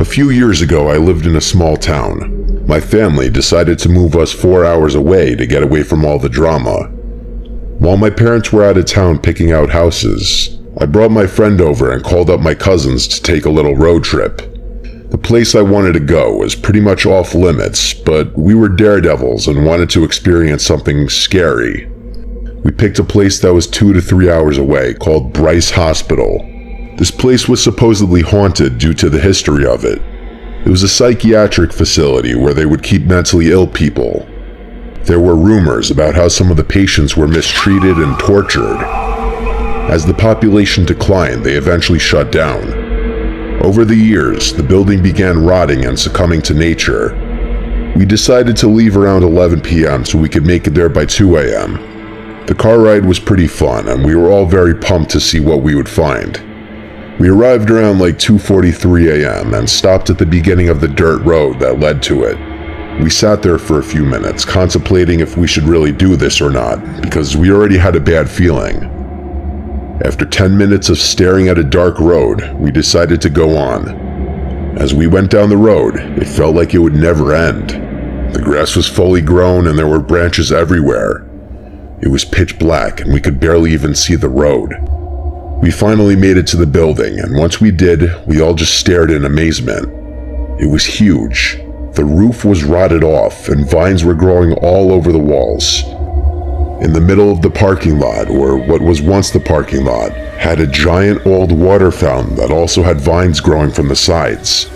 few years ago, I lived in a small town. My family decided to move us 4 hours away to get away from all the drama. While my parents were out of town picking out houses, I brought my friend over and called up my cousins to take a little road trip. The place I wanted to go was pretty much off limits, but we were daredevils and wanted to experience something scary. We picked a place that was 2 to 3 hours away called Bryce Hospital. This place was supposedly haunted due to the history of it. It was a psychiatric facility where they would keep mentally ill people. There were rumors about how some of the patients were mistreated and tortured. As the population declined, they eventually shut down. Over the years, the building began rotting and succumbing to nature. We decided to leave around 11 p.m. so we could make it there by 2 a.m. The car ride was pretty fun, and we were all very pumped to see what we would find. We arrived around like 2:43 a.m. and stopped at the beginning of the dirt road that led to it. We sat there for a few minutes, contemplating if we should really do this or not, because we already had a bad feeling. After 10 minutes of staring at a dark road, we decided to go on. As we went down the road, it felt like it would never end. The grass was fully grown and there were branches everywhere. It was pitch black and we could barely even see the road. We finally made it to the building, and once we did, we all just stared in amazement. It was huge. The roof was rotted off and vines were growing all over the walls. In the middle of the parking lot, or what was once the parking lot, had a giant old water fountain that also had vines growing from the sides.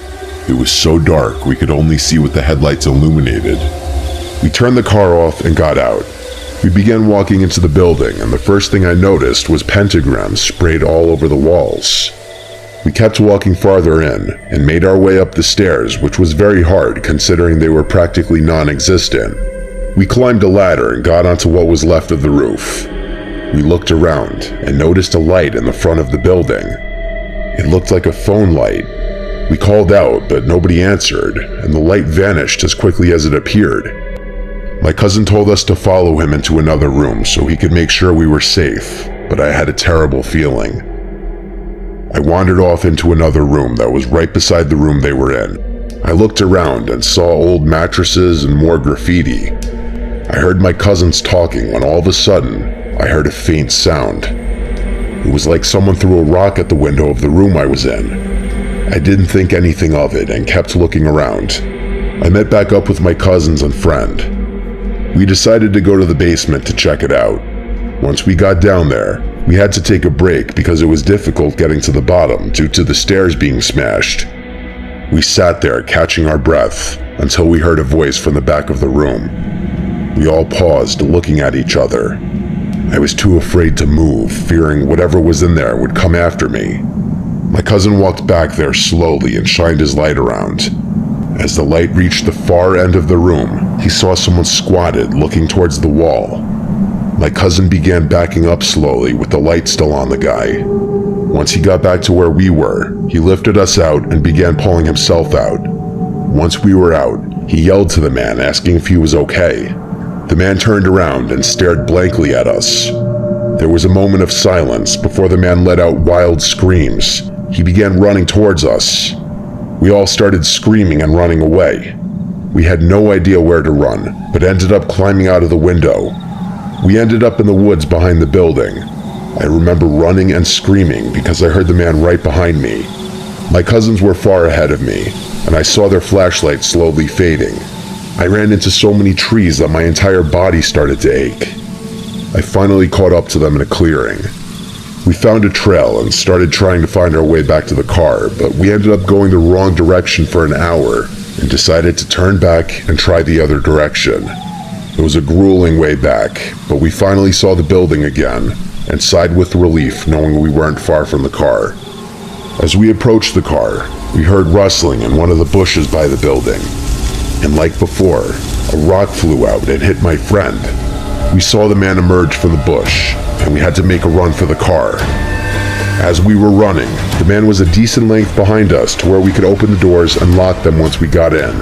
It was so dark we could only see what the headlights illuminated. We turned the car off and got out. We began walking into the building, and the first thing I noticed was pentagrams sprayed all over the walls. We kept walking farther in, and made our way up the stairs, which was very hard considering they were practically non-existent. We climbed a ladder and got onto what was left of the roof. We looked around, and noticed a light in the front of the building. It looked like a phone light. We called out, but nobody answered, and the light vanished as quickly as it appeared. My cousin told us to follow him into another room so he could make sure we were safe, but I had a terrible feeling. I wandered off into another room that was right beside the room they were in. I looked around and saw old mattresses and more graffiti. I heard my cousins talking when all of a sudden, I heard a faint sound. It was like someone threw a rock at the window of the room I was in. I didn't think anything of it and kept looking around. I met back up with my cousins and friend. We decided to go to the basement to check it out. Once we got down there, we had to take a break because it was difficult getting to the bottom due to the stairs being smashed. We sat there catching our breath until we heard a voice from the back of the room. We all paused, looking at each other. I was too afraid to move, fearing whatever was in there would come after me. My cousin walked back there slowly and shined his light around. As the light reached the far end of the room, he saw someone squatted, looking towards the wall. My cousin began backing up slowly with the light still on the guy. Once he got back to where we were, he lifted us out and began pulling himself out. Once we were out, he yelled to the man, asking if he was okay. The man turned around and stared blankly at us. There was a moment of silence before the man let out wild screams. He began running towards us. We all started screaming and running away. We had no idea where to run, but ended up climbing out of the window. We ended up in the woods behind the building. I remember running and screaming because I heard the man right behind me. My cousins were far ahead of me, and I saw their flashlights slowly fading. I ran into so many trees that my entire body started to ache. I finally caught up to them in a clearing. We found a trail and started trying to find our way back to the car, but we ended up going the wrong direction for an hour and decided to turn back and try the other direction. It was a grueling way back, but we finally saw the building again and sighed with relief knowing we weren't far from the car. As we approached the car, we heard rustling in one of the bushes by the building. And like before, a rock flew out and hit my friend. We saw the man emerge from the bush, and we had to make a run for the car. As we were running, the man was a decent length behind us to where we could open the doors and lock them once we got in.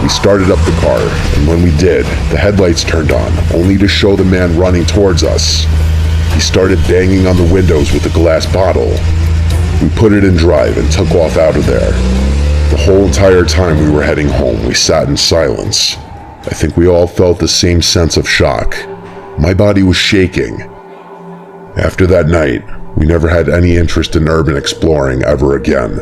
We started up the car, and when we did, the headlights turned on, only to show the man running towards us. He started banging on the windows with a glass bottle. We put it in drive and took off out of there. whole entire time we were heading home, we sat in silence. I think we all felt the same sense of shock. My body was shaking. After that night, we never had any interest in urban exploring ever again.